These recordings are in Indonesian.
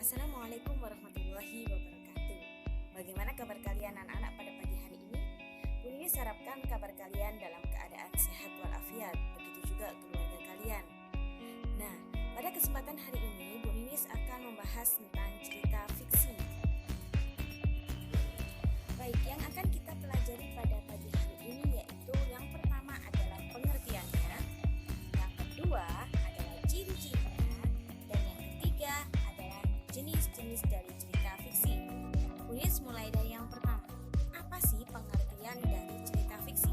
Assalamualaikum warahmatullahi wabarakatuh. Bagaimana kabar kalian anak-anak pada pagi hari ini? Bu Ninis harapkan kabar kalian dalam keadaan sehat walafiat. Begitu juga keluarga kalian. Nah, pada kesempatan hari ini Bu Ninis akan membahas tentang cerita fiksi. Baik, yang akan kita pelajari pada pagi hari ini yaitu yang pertama adalah pengertiannya, yang kedua adalah ciri-cirinya, dan yang ketiga adalah jenis-jenis dari cerita fiksi. Bu Ninis mulai dari yang pertama. Apa sih pengertian dari cerita fiksi?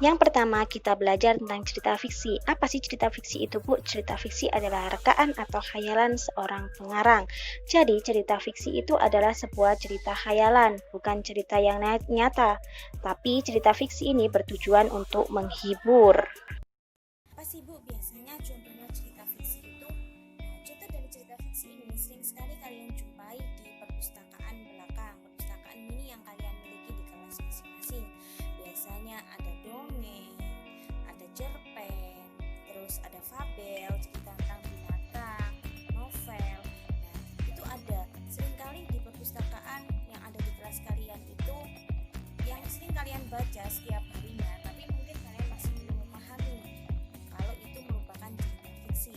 Yang pertama, kita belajar tentang cerita fiksi. Apa sih cerita fiksi itu, Bu? Cerita fiksi adalah rekaan atau khayalan seorang pengarang. Jadi, cerita fiksi itu adalah sebuah cerita khayalan, bukan cerita yang nyata. Tapi, cerita fiksi ini bertujuan untuk menghibur. Apa sih Bu biasanya contohnya cerita fiksi itu? Nah, contoh dari cerita fiksi ini sering sekali kalian jumpai di perpustakaan belakang, perpustakaan mini yang kalian miliki di kelas masing-masing. Biasanya ada dongeng, ada cerpen, terus ada fabel, cerita tentang binatang, novel. Nah, itu ada seringkali di perpustakaan yang ada di kelas kalian itu yang sering kalian baca setiap harinya, tapi mungkin kalian masih belum memahami kalau itu merupakan cerita fiksi.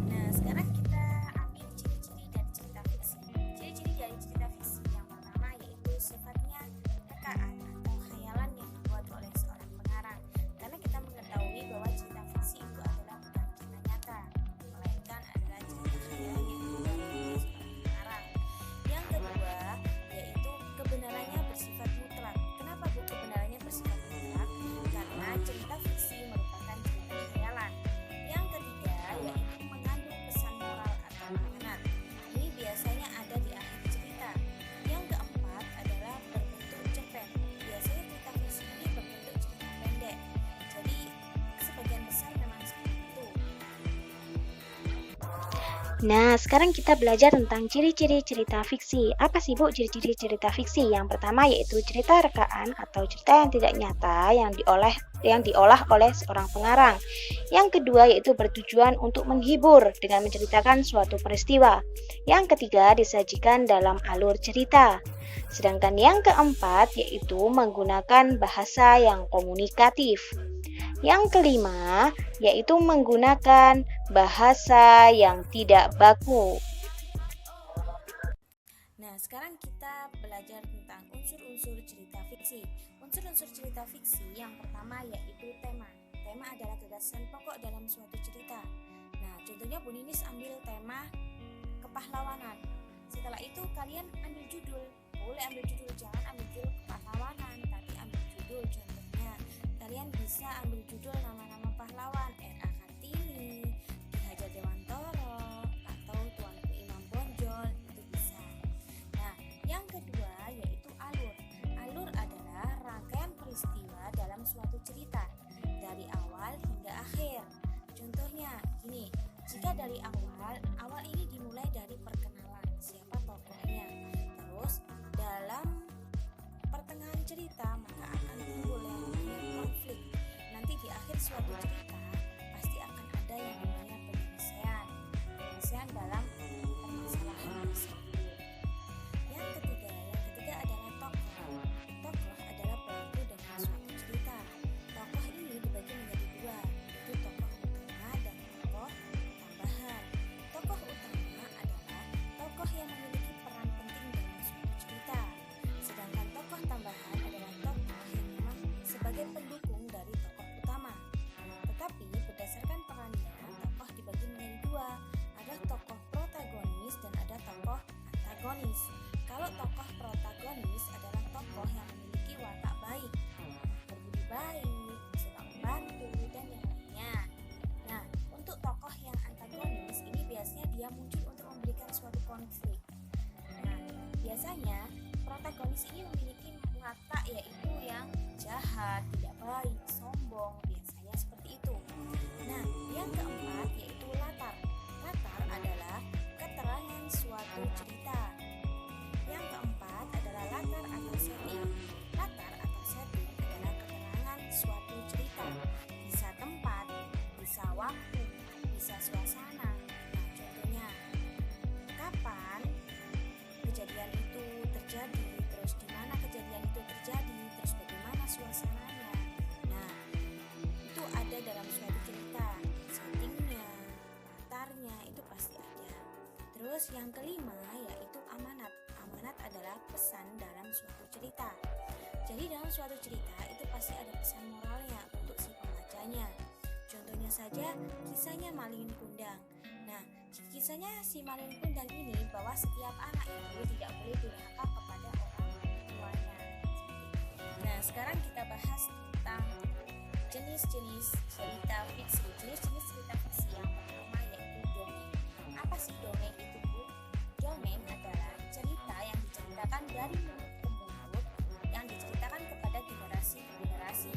Nah, sekarang kita ambil ciri-ciri dari cerita fiksi. Ciri-ciri dari cerita fiksi yang pertama yaitu sifatnya rekaan atau khayalan yang dibuat oleh seorang pengarang. Karena kita mengetahui bahwa cerita fiksi itu adalah bukan cerita nyata, melainkan adalah cerita khayalan yang dibuat oleh seorang pengarang. Yang kedua yaitu kebenarannya bersifat mutlak. Kenapa Bu kebenarannya bersifat mutlak? Karena cerita fiksi merupakan cerita khayalan. Yang ketiga yaitu mengandung pesan moral atau amanat. Ini biasanya ada di akhir cerita. Yang keempat adalah berbentuk cerpen. Biasanya cerita fiksi ini berbentuk cerita pendek. Jadi sebagian besar memang seperti itu. Nah, sekarang kita belajar tentang ciri-ciri cerita fiksi. Apa sih, Bu, ciri-ciri cerita fiksi? Yang pertama yaitu cerita rekaan atau cerita yang tidak nyata yang diolah oleh seorang pengarang. Yang kedua yaitu bertujuan untuk menghibur dengan menceritakan suatu peristiwa. Yang ketiga disajikan dalam alur cerita. Sedangkan yang keempat yaitu menggunakan bahasa yang komunikatif. Yang kelima yaitu menggunakan bahasa yang tidak baku. Nah, sekarang kita belajar tentang unsur-unsur cerita fiksi. Unsur-unsur cerita fiksi yang pertama yaitu tema. Tema adalah gagasan pokok dalam suatu cerita. Nah, contohnya Bu Ninis ambil tema kepahlawanan. Setelah itu kalian ambil judul. Boleh ambil judul, jangan ambil judul kepahlawanan, tapi ambil judul. Contohnya, kalian bisa ambil judul nama-nama pahlawan, R.A. Kartini, Ki Hajar Dewantara, atau Tuanku Imam Bonjol, itu bisa. Nah, yang kedua yaitu alur. Alur adalah rangkaian peristiwa dalam suatu cerita dari awal hingga akhir. Contohnya gini, jika dari awal ini dimulai dari perkenalan siapa tokohnya. Terus dalam pertengahan cerita maka akan timbul yang namanya konflik. Nanti di akhir suatu cerita pasti akan ada yang namanya penyelesaian dalam permasalahan tersebut. Yang ketiga adalah tokoh. Tokoh adalah pelaku dalam suatu cerita. Tokoh ini dibagi menjadi dua, yaitu tokoh utama dan tokoh tambahan. Tokoh utama adalah tokoh yang memiliki peran penting dalam suatu cerita. Sedangkan tokoh tambahan adalah tokoh yang memang sebagai pendukung dari tokoh utama. Tetapi berdasarkan perannya, tokoh dibagi menjadi dua. Ada tokoh protagonis dan ada tokoh antagonis. Kalau tokoh protagonis adalah tokoh yang memiliki watak baik, berbudi baik, suka membantu, dan yang lainnya. Nah, untuk tokoh yang antagonis ini biasanya dia muncul untuk memberikan suatu konflik. Nah, biasanya protagonis ini memiliki watak yaitu yang jahat, tidak baik, sombong, biasanya seperti itu. Nah, yang keempat yaitu latar. Latar adalah keterangan suatu cerita. Yang keempat adalah latar atau setting. Latar atau setting adalah keterangan suatu cerita. Bisa tempat, bisa waktu, bisa suasana. Nah, contohnya Terus yang kelima yaitu amanat. Amanat adalah pesan dalam suatu cerita. Jadi dalam suatu cerita itu pasti ada pesan moralnya untuk si pembacanya. Contohnya saja kisahnya Malin Kundang. Nah, kisahnya si Malin Kundang ini bahwa setiap anak itu tidak boleh durhaka kepada orang tuanya. Nah, sekarang kita bahas tentang jenis-jenis cerita fiksi. Jenis-jenis cerita fiksi yang pertama yaitu dongeng. Apa sih dongeng itu, Bu? Dongeng adalah cerita yang diceritakan dari mulut ke mulut, yang diceritakan kepada generasi ke generasi.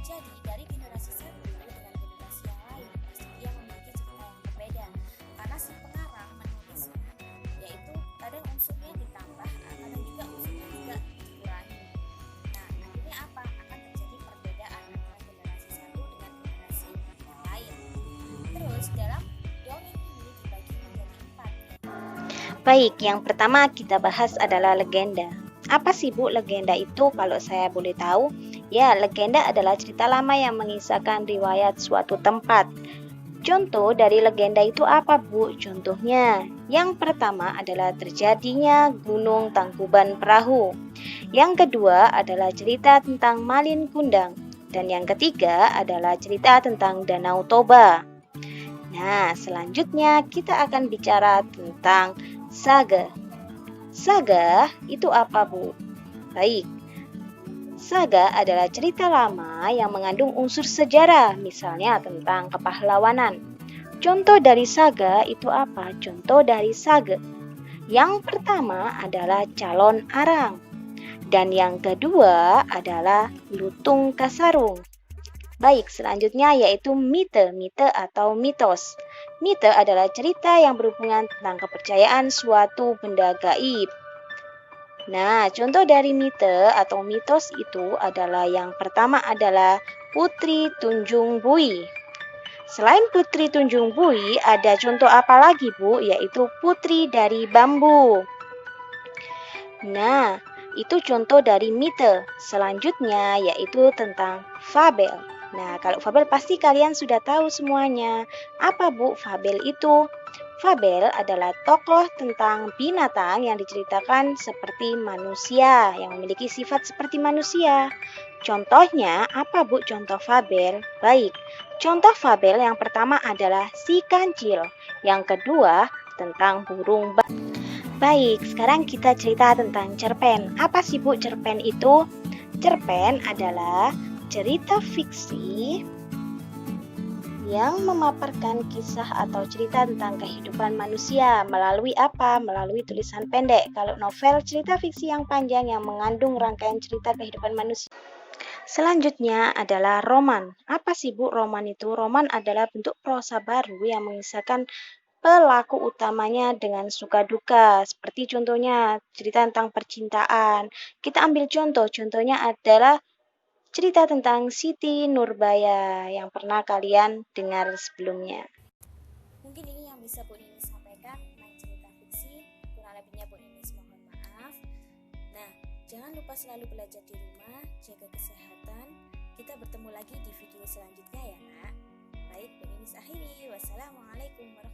Jadi dari generasi satu dengan generasi yang lain pasti dia memiliki cerita yang berbeda. Karena si pengarang menulisnya, yaitu kadang unsurnya ditambah, kadang juga unsurnya juga dikurangi. Nah, akhirnya apa? Akan terjadi perbedaan antara generasi satu dengan generasi yang lain. Terus dalam dongeng ini dibagi menjadi 4. Baik, yang pertama kita bahas adalah legenda. Apa sih Bu legenda itu kalau saya boleh tahu? Ya, legenda adalah cerita lama yang mengisahkan riwayat suatu tempat. Contoh dari legenda itu apa Bu? Contohnya, yang pertama adalah terjadinya Gunung Tangkuban Perahu. Yang kedua adalah cerita tentang Malin Kundang. Dan yang ketiga adalah cerita tentang Danau Toba. Nah, selanjutnya kita akan bicara tentang saga. Saga itu apa, Bu? Baik, saga adalah cerita lama yang mengandung unsur sejarah, misalnya tentang kepahlawanan. Contoh dari saga itu apa? Contoh dari saga. Yang pertama adalah Calon Arang, dan yang kedua adalah Lutung Kasarung. Baik, selanjutnya yaitu mite. Mite atau mitos. Mite adalah cerita yang berhubungan tentang kepercayaan suatu benda gaib. Nah, contoh dari mite atau mitos itu adalah yang pertama adalah Putri Tunjung Bui. Selain Putri Tunjung Bui, ada contoh apa lagi, Bu? Yaitu Putri dari Bambu. Nah, itu contoh dari mite. Selanjutnya yaitu tentang fabel. Nah, kalau fabel pasti kalian sudah tahu semuanya. Apa, Bu, fabel itu? Fabel adalah tokoh tentang binatang yang diceritakan seperti manusia, yang memiliki sifat seperti manusia. Contohnya, apa, Bu, contoh fabel? Baik, contoh fabel yang pertama adalah si kancil. Yang kedua, tentang burung Baik, sekarang kita cerita tentang cerpen. Apa sih, Bu, cerpen itu? Cerpen adalah cerita fiksi yang memaparkan kisah atau cerita tentang kehidupan manusia melalui apa? Melalui tulisan pendek. Kalau novel, cerita fiksi yang panjang yang mengandung rangkaian cerita kehidupan manusia. Selanjutnya adalah roman. Apa sih, Bu, roman itu? Roman adalah bentuk prosa baru yang mengisahkan pelaku utamanya dengan suka duka. Seperti contohnya cerita tentang percintaan. Kita ambil contohnya adalah cerita tentang Siti Nurbaya yang pernah kalian dengar sebelumnya. Mungkin ini yang bisa Bu Nini sampaikan tentang cerita fiksi. Kurang lebihnya Bu Nini mohon maaf. Nah, jangan lupa selalu belajar di rumah, jaga kesehatan. Kita bertemu lagi di video selanjutnya ya, Nak. Baik, Bu Nini akhiri. Wassalamualaikum warahmatullahi wabarakatuh.